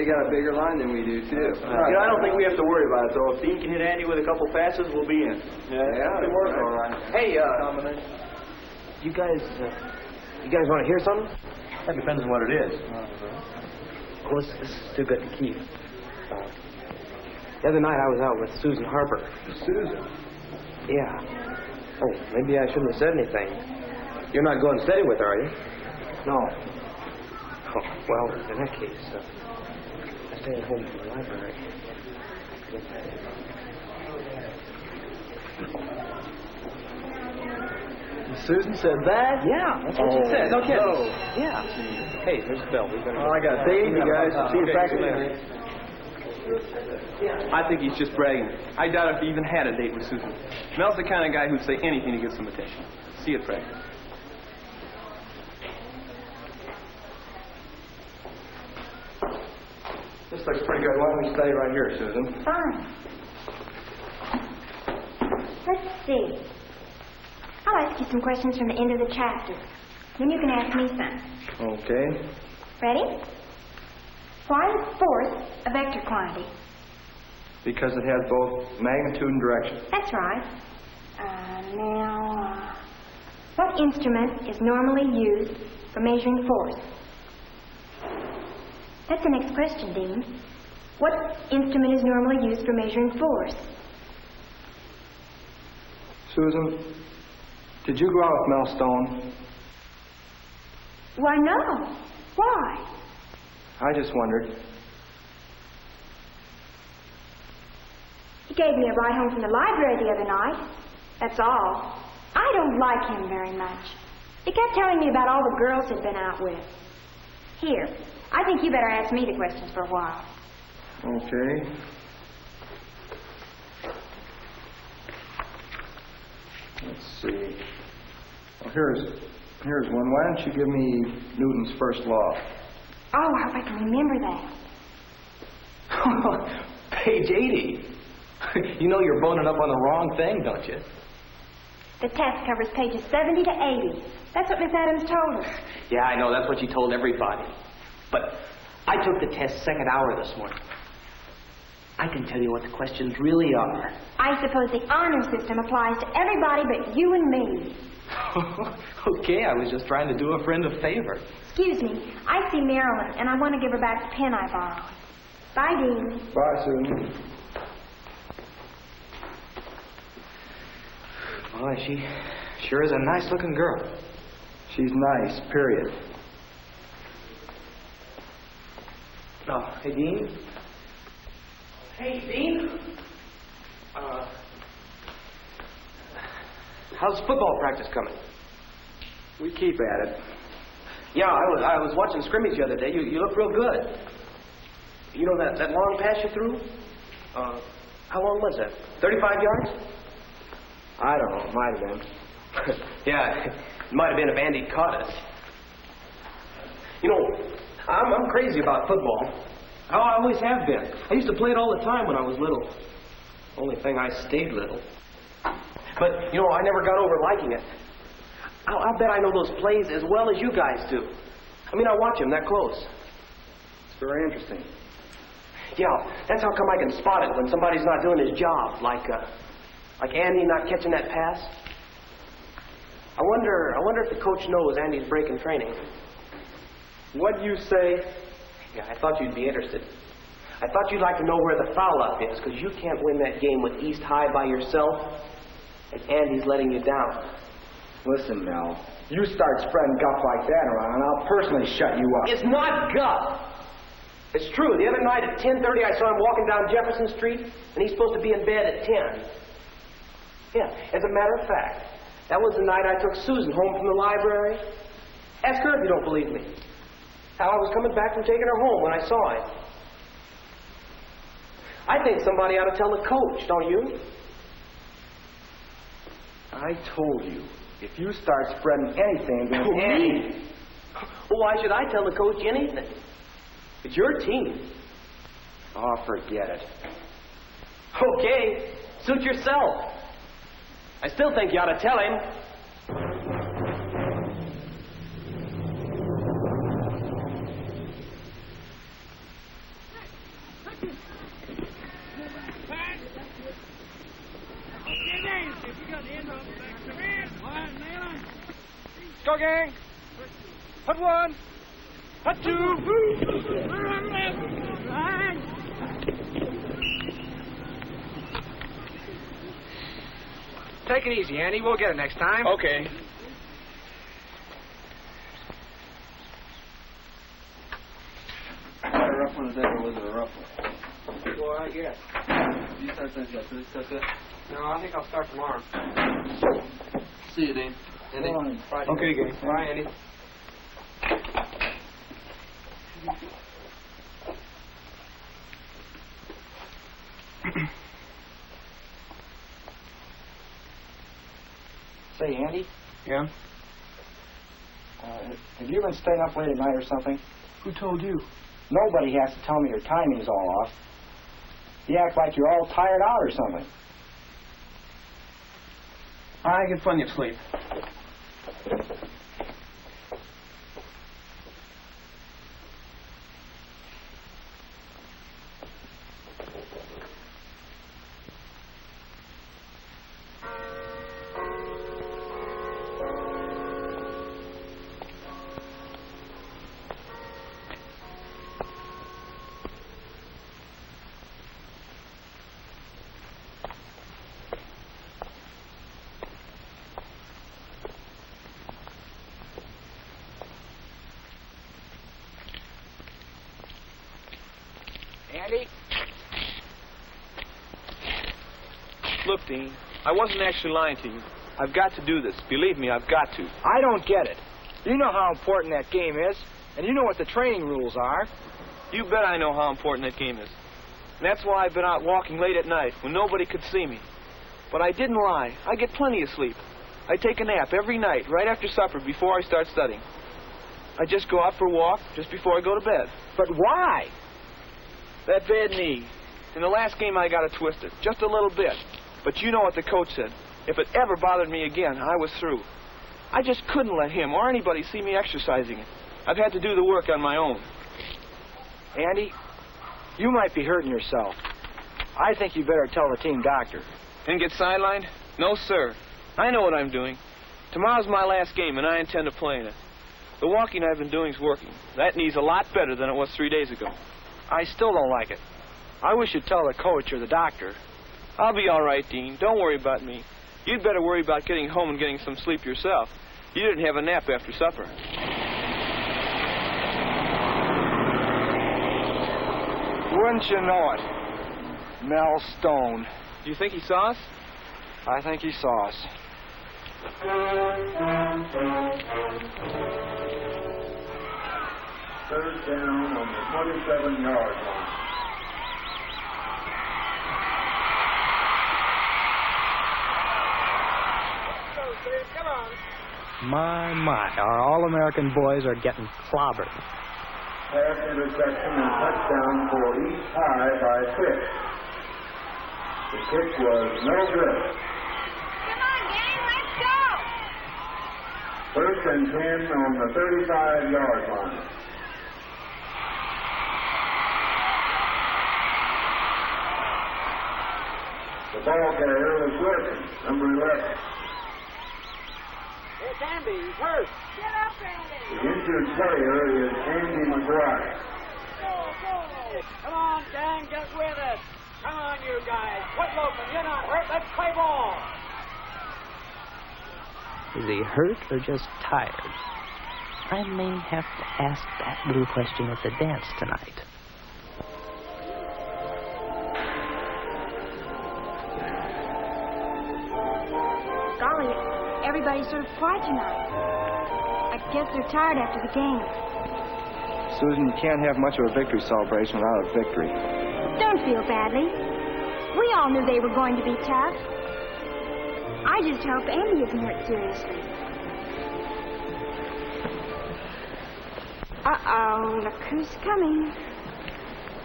They got a bigger line than we do, too. I don't think we have to worry about it, though. If Dean can hit Andy with a couple passes, we'll be in. Yeah, it works all right. Hey, you guys want to hear something? That depends on what it is. Well, this is too good to keep. The other night I was out with Susan Harper. Susan? Yeah. Oh, maybe I shouldn't have said anything. You're not going steady with her, are you? No. Oh, well, in that case, I stay at home from the library. Susan said that? Yeah, that's what she said. No kidding. No. Yeah. Hey, there's Bill. We better. I got Dave, you guys. See you back later. I think he's just bragging. I doubt if he even had a date with Susan. Mel's the kind of guy who'd say anything to get some attention. See you, Frank. This looks pretty good. Why don't we stay right here, Susan? Fine. Let's see. I'll ask you some questions from the end of the chapter. Then you can ask me some. Okay. Ready? Why is force a vector quantity? Because it has both magnitude and direction. That's right. What instrument is normally used for measuring force? That's the next question, Dean. What instrument is normally used for measuring force? Susan, did you go out with Mel Stone? Why, no. Why? I just wondered. He gave me a ride home from the library the other night. That's all. I don't like him very much. He kept telling me about all the girls he'd been out with. Here, I think you better ask me the questions for a while. Okay. Let's see. Well, here's one. Why don't you give me Newton's first law? Oh, I hope I can remember that. Page 80. You know you're boning up on the wrong thing, don't you? The test covers pages 70 to 80. That's what Miss Adams told us. Yeah, I know. That's what she told everybody. But I took the test second hour this morning. I can tell you what the questions really are. I suppose the honor system applies to everybody but you and me. Okay, I was just trying to do a friend a favor. Excuse me. I see Marilyn, and I want to give her back the pen I borrowed. Bye, Dean. Bye, Susan. Boy, she sure is a nice-looking girl. She's nice, period. Oh, hey, Dean? Hey, Dean? How's football practice coming? We keep at it. Yeah, I was watching scrimmage the other day. You look real good. You know that long pass you threw? How long was that? 35 yards? I don't know. It might have been. Yeah, it might have been if Andy caught us. You know, I'm crazy about football. I always have been. I used to play it all the time when I was little. Only thing, I stayed little. But, you know, I never got over liking it. I'll bet I know those plays as well as you guys do. I mean, I watch them that close. It's very interesting. Yeah, that's how come I can spot it when somebody's not doing his job, like Andy not catching that pass. I wonder if the coach knows Andy's breaking training. What do you say? Yeah, I thought you'd be interested. I thought you'd like to know where the foul-up is, because you can't win that game with East High by yourself, and Andy's letting you down. Listen, Mel, you start spreading guff like that around, and I'll personally shut you up. It's not guff. It's true. The other night at 10:30, I saw him walking down Jefferson Street, and he's supposed to be in bed at 10. Yeah, as a matter of fact, that was the night I took Susan home from the library. Ask her if you don't believe me. How I was coming back from taking her home when I saw him. I think somebody ought to tell the coach, don't you? I told you, if you start spreading anything against Me? Andy... Well, why should I tell the coach anything? It's your team. Oh, forget it. Okay, suit yourself. I still think you ought to tell him. Go, gang. Hut one. Hut two. Take it easy, Andy. We'll get it next time. Okay. A rough one today, or was it a rough one? Well, I guess. You start things up. Did it still good? No, I think I'll start tomorrow. See you, Dean. Andy. Friday. Okay, gang. Bye, Andy. Say, Andy, Yeah? have you been staying up late at night or something? Who told you? Nobody has to tell me your timing's all off. You act like you're all tired out or something. I get plenty of sleep. Andy? Look, Dean, I wasn't actually lying to you. I've got to do this. Believe me, I've got to. I don't get it. You know how important that game is, and you know what the training rules are. You bet I know how important that game is. And that's why I've been out walking late at night when nobody could see me. But I didn't lie. I get plenty of sleep. I take a nap every night, right after supper, before I start studying. I just go out for a walk just before I go to bed. But why? That bad knee. In the last game, I got it twisted. Just a little bit. But you know what the coach said. If it ever bothered me again, I was through. I just couldn't let him or anybody see me exercising it. I've had to do the work on my own. Andy, you might be hurting yourself. I think you better tell the team doctor. And get sidelined? No, sir. I know what I'm doing. Tomorrow's my last game, and I intend to play in it. The walking I've been doing is working. That knee's a lot better than it was 3 days ago. I still don't like it. I wish you'd tell the coach or the doctor. I'll be all right, Dean. Don't worry about me. You'd better worry about getting home and getting some sleep yourself. You didn't have a nap after supper. Wouldn't you know it? Mel Stone. Do you think he saw us? I think he saw us. Third down on the 27-yard line. My, our All-American boys are getting clobbered. Pass interception and touchdown for East High by 6. The kick was no good. Come on, gang, let's go! First and 10 on the 35-yard line. The ball carrier is Wilson, number 11. It's Andy. He's hurt. Get up, Andy! The injured player is Andy McGuire. Come on, gang, get with it. Come on, you guys. Quit loafing. You're not hurt. Let's play ball. Is he hurt or just tired? I may have to ask that little question at the dance tonight. Golly, everybody's sort of quiet tonight. I guess they're tired after the game. Susan, you can't have much of a victory celebration without a victory. Don't feel badly. We all knew they were going to be tough. I just hope Andy isn't hurt seriously. Uh-oh, look who's coming.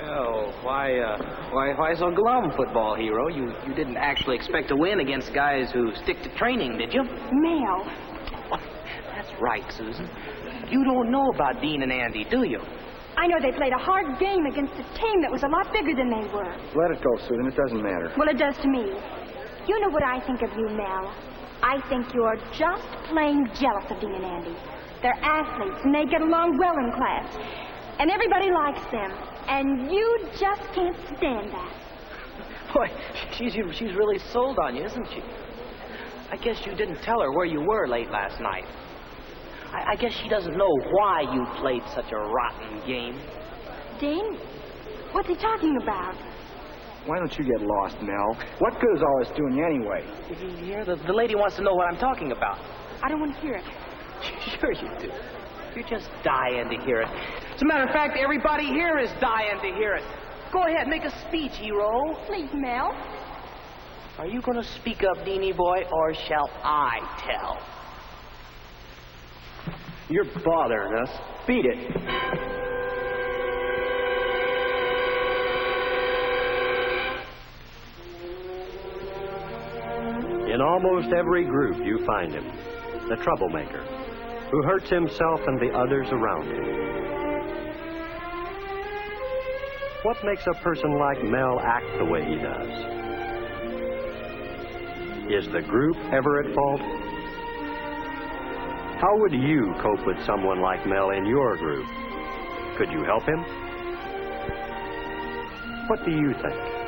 Oh, why so glum, football hero? You didn't actually expect to win against guys who stick to training, did you? Mel. That's right, Susan. You don't know about Dean and Andy, do you? I know they played a hard game against a team that was a lot bigger than they were. Let it go, Susan. It doesn't matter. Well, it does to me. You know what I think of you, Mel. I think you're just plain jealous of Dean and Andy. They're athletes, and they get along well in class. And everybody likes them. And you just can't stand that. Boy, she's really sold on you, isn't she? I guess you didn't tell her where you were late last night. I guess she doesn't know why you played such a rotten game. Dean, what's he talking about? Why don't you get lost, Mel? What good is all this doing you anyway? Did you hear? The lady wants to know what I'm talking about. I don't want to hear it. Sure you do. You're just dying to hear it. As a matter of fact, everybody here is dying to hear it. Go ahead, make a speech, hero. Please, Mel. Are you going to speak up, Deanie boy, or shall I tell? You're bothering us. Beat it. In almost every group you find him, the troublemaker, who hurts himself and the others around him. What makes a person like Mel act the way he does? Is the group ever at fault? How would you cope with someone like Mel in your group? Could you help him? What do you think?